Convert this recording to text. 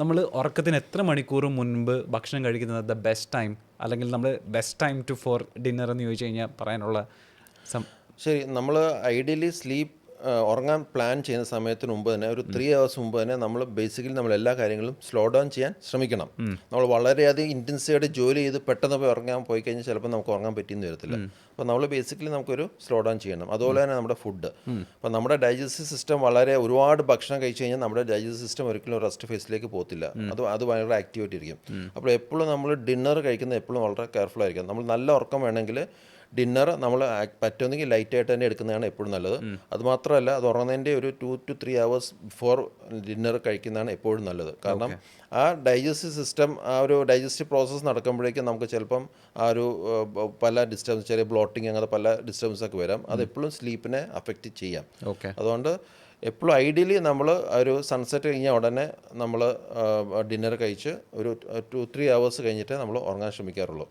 നമ്മൾ ഉറക്കത്തിന് എത്ര മണിക്കൂർ മുൻപ് ഭക്ഷണം കഴിക്കുന്നത് ദ ബെസ്റ്റ് ടൈം, അല്ലെങ്കിൽ നമ്മൾ best time to for dinner എന്ന് ചോദിച്ചു കഴിഞ്ഞാൽ പറയാനുള്ള സം ശരി. നമ്മൾ ഐഡിയലി സ്ലീപ്പ് ഉറങ്ങാൻ പ്ലാൻ ചെയ്യുന്ന സമയത്തിന് മുമ്പ് തന്നെ ഒരു 3 അവേഴ്സ് മുമ്പ് തന്നെ നമ്മൾ ബേസിക്കലി നമ്മൾ എല്ലാ കാര്യങ്ങളും സ്ലോ ഡൗൺ ചെയ്യാൻ ശ്രമിക്കണം. നമ്മൾ വളരെയധികം ഇൻറ്റൻസീവായിട്ട് ജോലി ചെയ്ത് പെട്ടെന്ന് പോയി ഉറങ്ങാൻ പോയി കഴിഞ്ഞാൽ ചിലപ്പോൾ നമുക്ക് ഉറങ്ങാൻ പറ്റിയെന്ന് വരത്തില്ല. അപ്പോൾ നമ്മൾ ബേസിക്കലി നമുക്കൊരു സ്ലോ ഡൗൺ ചെയ്യണം. അതുപോലെ തന്നെ നമ്മുടെ ഫുഡ്, അപ്പോൾ നമ്മുടെ ഡൈജസ്റ്റീവ് സിസ്റ്റം വളരെ ഒരുപാട് ഭക്ഷണം കഴിച്ച് കഴിഞ്ഞാൽ നമ്മുടെ ഡൈജസ്റ്റീവ് സിസ്റ്റം ഒരിക്കലും റെസ്റ്റ് ഫേസിലേക്ക് പോകത്തില്ല. അത് ഭയങ്കര ആക്ടിവായിട്ട് ഇരിക്കും. അപ്പോൾ എപ്പോഴും നമ്മൾ ഡിന്നർ കഴിക്കുന്നത് എപ്പോഴും വളരെ കെയർഫുൾ ആയിരിക്കും. നമ്മൾ നല്ല ഉറക്കം വേണമെങ്കിൽ ഡിന്നർ നമ്മൾ പറ്റുമെങ്കിൽ ലൈറ്റായിട്ട് തന്നെ എടുക്കുന്നതാണ് എപ്പോഴും നല്ലത്. അതുമാത്രമല്ല, അത് ഉറങ്ങുന്നതിൻ്റെ ഒരു 2 to 3 hours ബിഫോർ ഡിന്നർ കഴിക്കുന്നതാണ് എപ്പോഴും നല്ലത്. കാരണം ആ ഡൈജസ്റ്റീവ് സിസ്റ്റം, ആ ഒരു ഡൈജസ്റ്റീവ് പ്രോസസ്സ് നടക്കുമ്പോഴേക്കും നമുക്ക് ചിലപ്പം ആ ഒരു പല ഡിസ്റ്റർബൻസ്, ചെറിയ ബ്ലോട്ടിങ്, അങ്ങനത്തെ പല ഡിസ്റ്റർബൻസൊക്കെ വരാം. അത് എപ്പോഴും സ്ലീപ്പിനെ അഫക്റ്റ് ചെയ്യാം. അതുകൊണ്ട് എപ്പോഴും ഐഡിയലി നമ്മൾ ഒരു സൺസെറ്റ് കഴിഞ്ഞാൽ ഉടനെ നമ്മൾ ഡിന്നർ കഴിച്ച് ഒരു 2-3 hours കഴിഞ്ഞിട്ട് നമ്മൾ ഉറങ്ങാൻ ശ്രമിക്കാറുള്ളൂ.